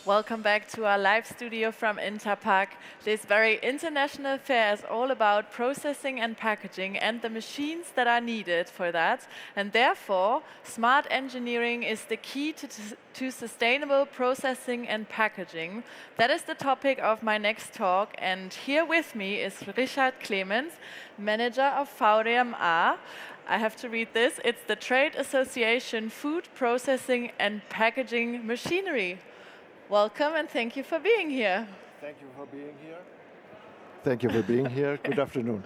Welcome back to our live studio from Interpack. This very international fair is all about processing and packaging and the machines that are needed for that. And therefore, smart engineering is the key to sustainable processing and packaging. That is the topic of my next talk. And here with me is Richard Clemens, manager of VDMA. I have to read this. It's the Trade Association Food Processing and Packaging Machinery. Welcome and thank you for being here. Thank you for being here. Thank you for being here. Good afternoon.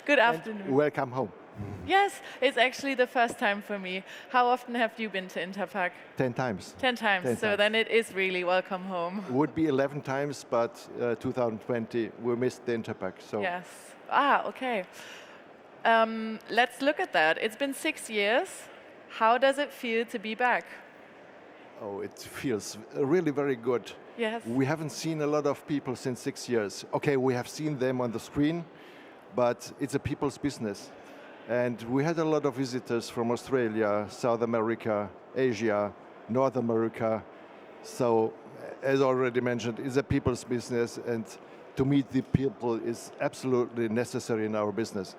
Good afternoon. And welcome home. Yes, it's actually the first time for me. How often have you been to Interpack? 10 times. 10 times. 10 so times. then it is really welcome home. Would be 11 times, but 2020 we missed the Interpack. So Yes. Okay. Let's look at that. It's been 6 years. How does it feel to be back? Oh, it feels really very good. Yes. We haven't seen a lot of people since 6 years. Okay, we have seen them on the screen, but it's a people's business. And we had a lot of visitors from Australia, South America, Asia, North America. So, as already mentioned, it's a people's business, and to meet the people is absolutely necessary in our business.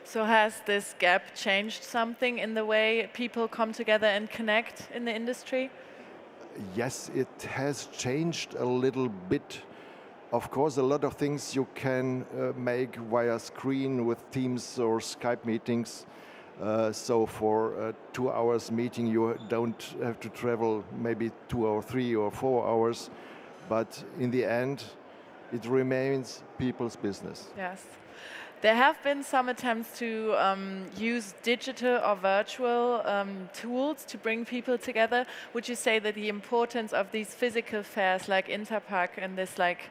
So has this gap changed something in the way people come together and connect in the industry? Yes, it has changed a little bit. Of course, a lot of things you can make via screen with Teams or Skype meetings. So for a 2 hours meeting, you don't have to travel maybe 2 or 3 or 4 hours. But in the end, it remains people's business. Yes. There have been some attempts to use digital or virtual tools to bring people together. Would you say that the importance of these physical fairs like Interpack and this like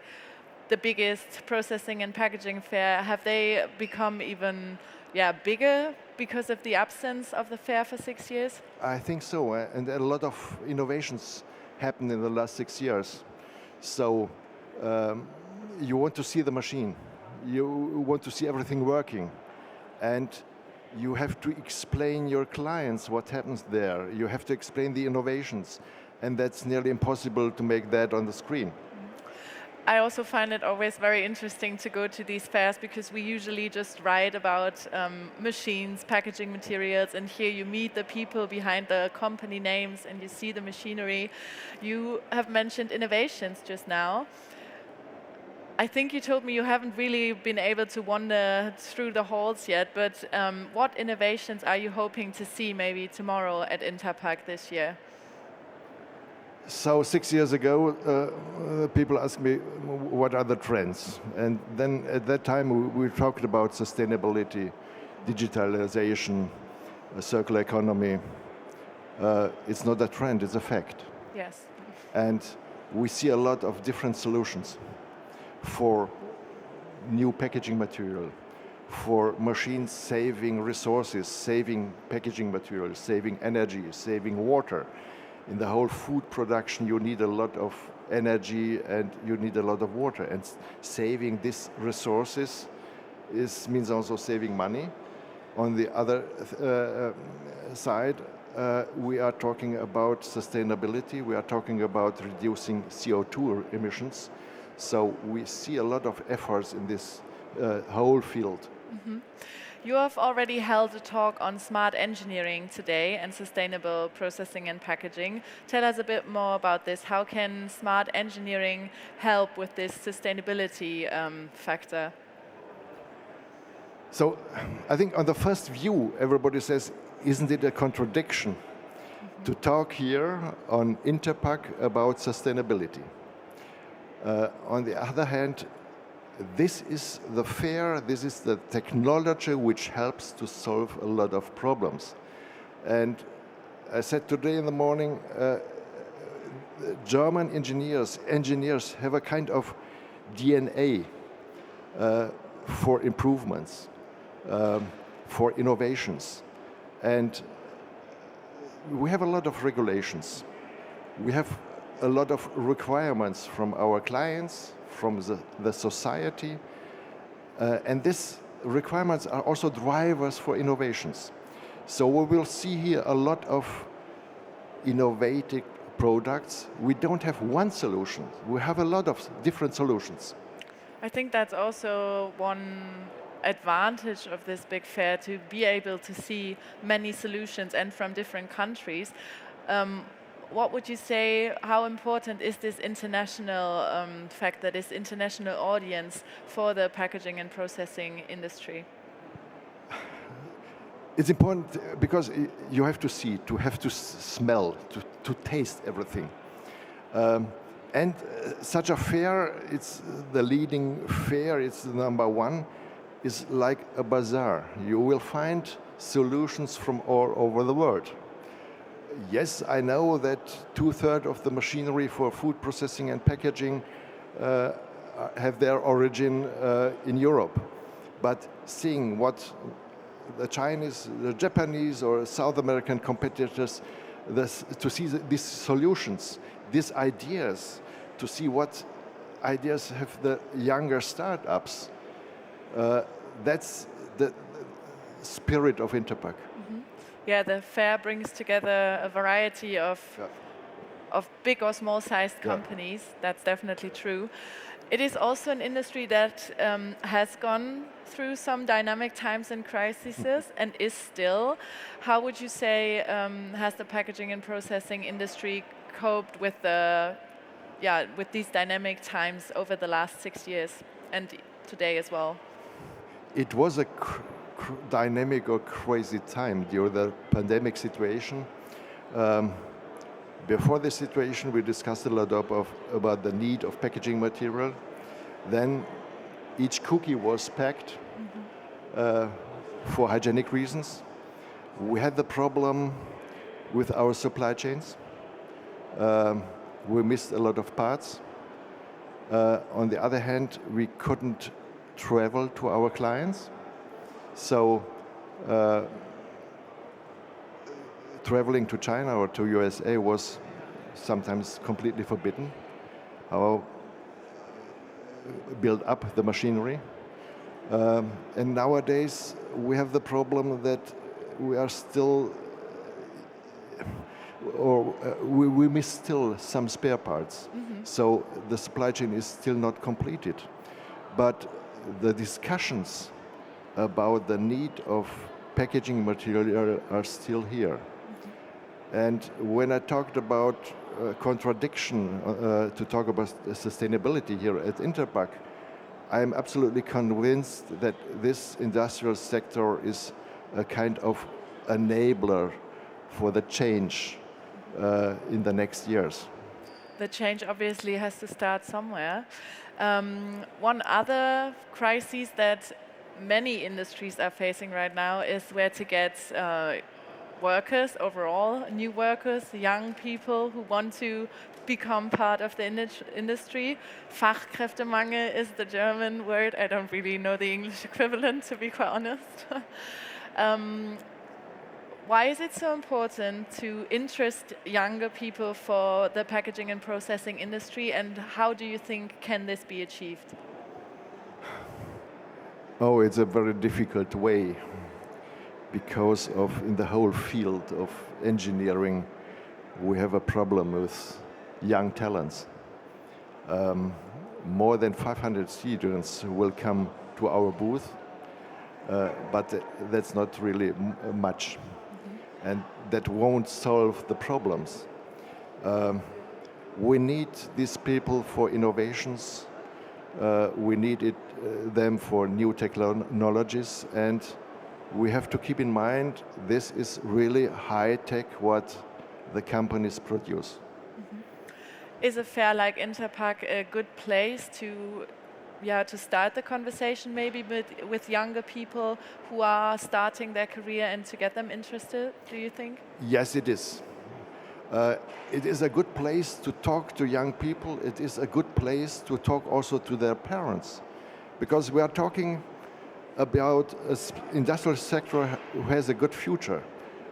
the biggest processing and packaging fair, have they become even bigger because of the absence of the fair for 6 years? I think so, and a lot of innovations happened in the last 6 years. So you want to see the machine. You want to see everything working, and you have to explain your clients what happens there. You have to explain the innovations, and that's nearly impossible to make that on the screen. I also find it always very interesting to go to these fairs because we usually just write about machines, packaging materials, and here you meet the people behind the company names and you see the machinery. You have mentioned innovations just now. I think you told me you haven't really been able to wander through the halls yet, but what innovations are you hoping to see maybe tomorrow at Interpack this year? So 6 years ago, people asked me, what are the trends? And then at that time, we talked about sustainability, digitalization, circular economy. It's not a trend, it's a fact. Yes. And we see a lot of different solutions for new packaging material, for machines saving resources, saving packaging materials, saving energy, saving water. In the whole food production, you need a lot of energy and you need a lot of water. And saving these resources means also saving money. On the other side, we are talking about sustainability. We are talking about reducing CO2 emissions. So we see a lot of efforts in this whole field. Mm-hmm. You have already held a talk on smart engineering today and sustainable processing and packaging. Tell us a bit more about this. How can smart engineering help with this sustainability factor? So I think on the first view, everybody says, isn't it a contradiction to talk here on Interpack about sustainability? On the other hand, this is the fair, this is the technology which helps to solve a lot of problems. And I said today in the morning, German engineers have a kind of DNA for improvements, for innovations. And we have a lot of regulations. We have a lot of requirements from our clients, from the society, and these requirements are also drivers for innovations. So we will see here a lot of innovative products, we don't have one solution. We have a lot of different solutions. I think that's also one advantage of this big fair, to be able to see many solutions and from different countries. What would you say, how important is this international factor, this international audience for the packaging and processing industry? It's important because you have to see, to have to smell, to taste everything. And such a fair, it's the leading fair, it's the number one, is like a bazaar. You will find solutions from all over the world. Yes, I know that 2/3 of the machinery for food processing and packaging have their origin in Europe. But seeing what the Chinese, the Japanese or South American competitors, to see these solutions, these ideas, to see what ideas have the younger startups, that's the spirit of Interpack. Yeah, the fair brings together a variety of big or small sized companies. That's definitely true. It is also an industry that has gone through some dynamic times and crises and is still. How would you say has the packaging and processing industry coped with with these dynamic times over the last 6 years and today as well? It was a dynamic or crazy time during the pandemic situation. Before this situation, we discussed a lot about the need of packaging material. Then each cookie was packed for hygienic reasons. We had the problem with our supply chains. We missed a lot of parts. On the other hand, we couldn't travel to our clients. So traveling to China or to USA was sometimes completely forbidden. How build up the machinery. And nowadays we have the problem that we are still, we miss still some spare parts. So the supply chain is still not completed. But the discussions about the need of packaging material are still here. And when I talked about contradiction, to talk about sustainability here at Interpack, I am absolutely convinced that this industrial sector is a kind of enabler for the change in the next years. The change obviously has to start somewhere. One other crisis that many industries are facing right now is where to get workers overall, new workers, young people who want to become part of the industry. Fachkräftemangel is the German word. I don't really know the English equivalent, to be quite honest. Why is it so important to interest younger people for the packaging and processing industry, and how do you think can this be achieved? Oh, it's a very difficult way, because in the whole field of engineering, we have a problem with young talents. More than 500 students will come to our booth, but that's not really much. And that won't solve the problems. We need these people for innovations. We need them for new technologies, and we have to keep in mind this is really high tech what the companies produce. Is a fair like Interpack a good place to start the conversation maybe with younger people who are starting their career and to get them interested, do you think? Yes, it is. It is a good place to talk to young people. It is a good place to talk also to their parents, because we are talking about an industrial sector who has a good future.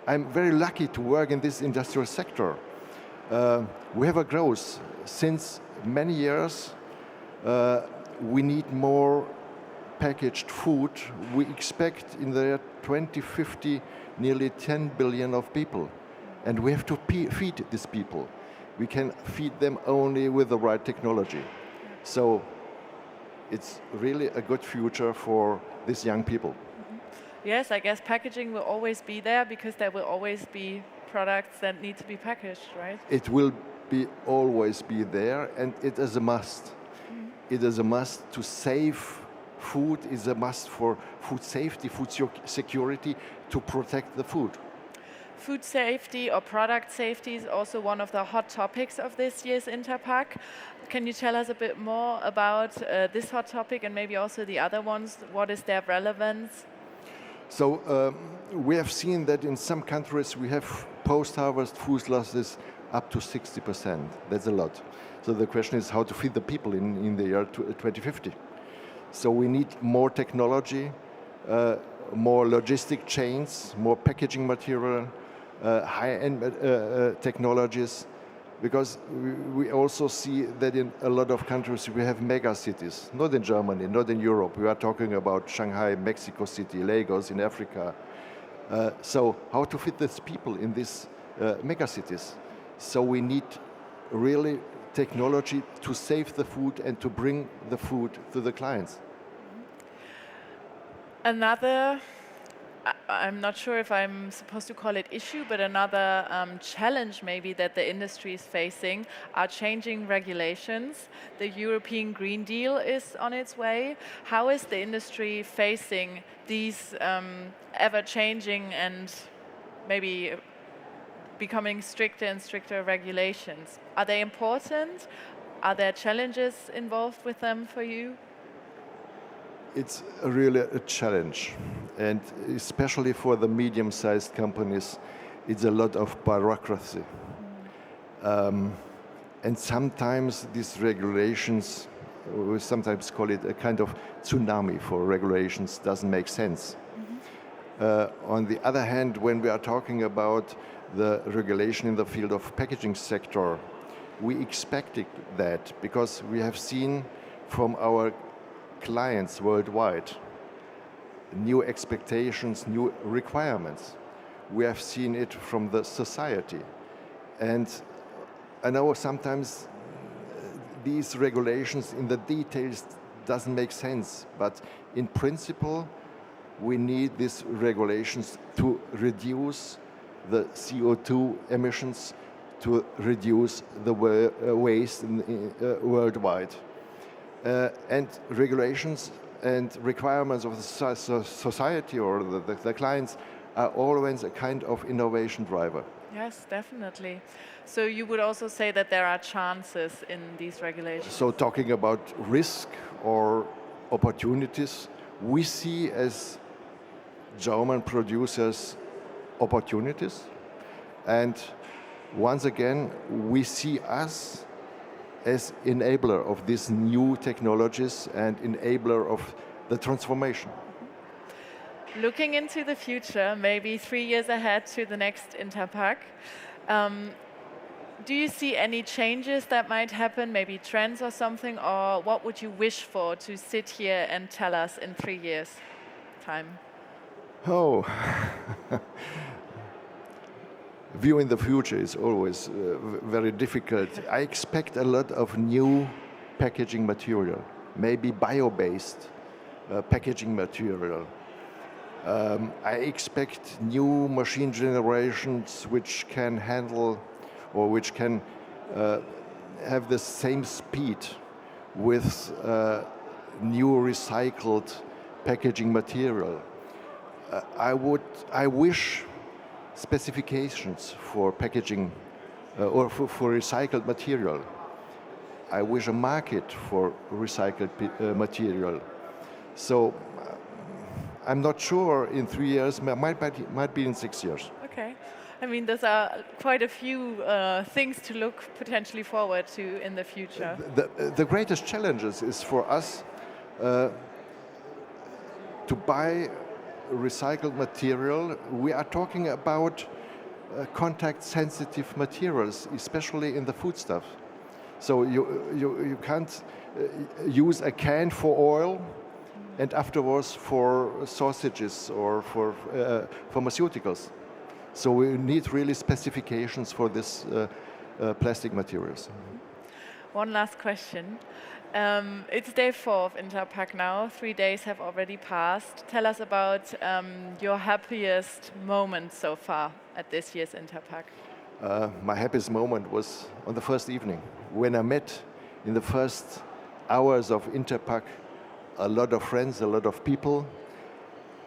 I'm very lucky to work in this industrial sector. We have a growth since many years. We need more packaged food. We expect in the year 2050 nearly 10 billion of people. And we have to feed these people. We can feed them only with the right technology. So it's really a good future for these young people. Yes, I guess packaging will always be there because there will always be products that need to be packaged, right? It will be always be there, and it is a must. It is a must to save food, is a must for food safety, security, to protect the food. Food safety or product safety is also one of the hot topics of this year's Interpack. Can you tell us a bit more about this hot topic and maybe also the other ones? What is their relevance? So we have seen that in some countries we have post-harvest food losses up to 60%. That's a lot. So the question is how to feed the people in the year 2050. So we need more technology, more logistic chains, more packaging material, high-end technologies, because we also see that in a lot of countries we have mega cities, not in Germany, not in Europe. We are talking about Shanghai, Mexico City, Lagos in Africa. So how to fit these people in these mega cities? So we need really technology to save the food and to bring the food to the clients. Another, I'm not sure if I'm supposed to call it issue, but another challenge maybe that the industry is facing are changing regulations. The European Green Deal is on its way. How is the industry facing these ever-changing and maybe becoming stricter and stricter regulations? Are they important? Are there challenges involved with them for you? It's really a challenge, and especially for the medium-sized companies, it's a lot of bureaucracy. And sometimes these regulations, we sometimes call it a kind of tsunami for regulations, doesn't make sense. On the other hand, when we are talking about the regulation in the field of packaging sector, we expected that because we have seen from our clients worldwide new expectations, new requirements. We have seen it from the society. And I know sometimes these regulations in the details doesn't make sense, but in principle, we need these regulations to reduce the CO2 emissions, to reduce the waste worldwide. And regulations and requirements of the society or the clients are always a kind of innovation driver. Yes, definitely. So you would also say that there are chances in these regulations? So talking about risk or opportunities, we see as German producers opportunities. And once again, we see us as enabler of these new technologies and enabler of the transformation. Looking into the future, maybe 3 years ahead to the next Interpack, do you see any changes that might happen, maybe trends or something, or what would you wish for to sit here and tell us in 3 years' time? Oh, viewing the future is always very difficult. I expect a lot of new packaging material, maybe bio-based packaging material. I expect new machine generations which can handle or which can have the same speed with new recycled packaging material. I wish specifications for packaging or for recycled material. I wish a market for recycled material. So I'm not sure in 3 years, might be in 6 years. Okay. I mean, those are quite a few things to look potentially forward to in the future. The greatest challenges is for us to buy recycled material. We are talking about contact-sensitive materials, especially in the foodstuff. So you can't use a can for oil and afterwards for sausages or for pharmaceuticals. So we need really specifications for this plastic materials. One last question. It's day 4 of Interpack now. 3 days have already passed. Tell us about your happiest moment so far at this year's Interpack. My happiest moment was on the first evening when I met in the first hours of Interpack a lot of friends, a lot of people,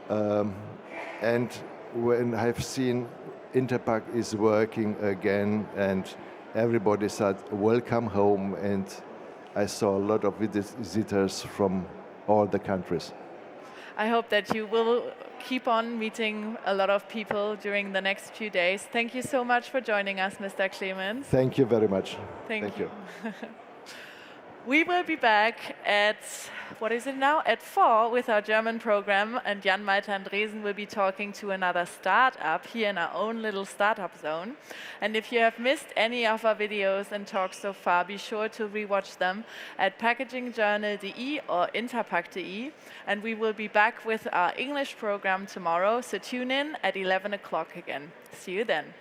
and when I've seen Interpack is working again and everybody said welcome home, and I saw a lot of visitors from all the countries. I hope that you will keep on meeting a lot of people during the next few days. Thank you so much for joining us, Mr. Clemens. Thank you very much. Thank you. We will be back at, what is it now? At 4 with our German program, and Jan Malte Andresen will be talking to another startup here in our own little startup zone. And if you have missed any of our videos and talks so far, be sure to rewatch them at packagingjournal.de or interpack.de. And we will be back with our English program tomorrow, so tune in at 11 o'clock again. See you then.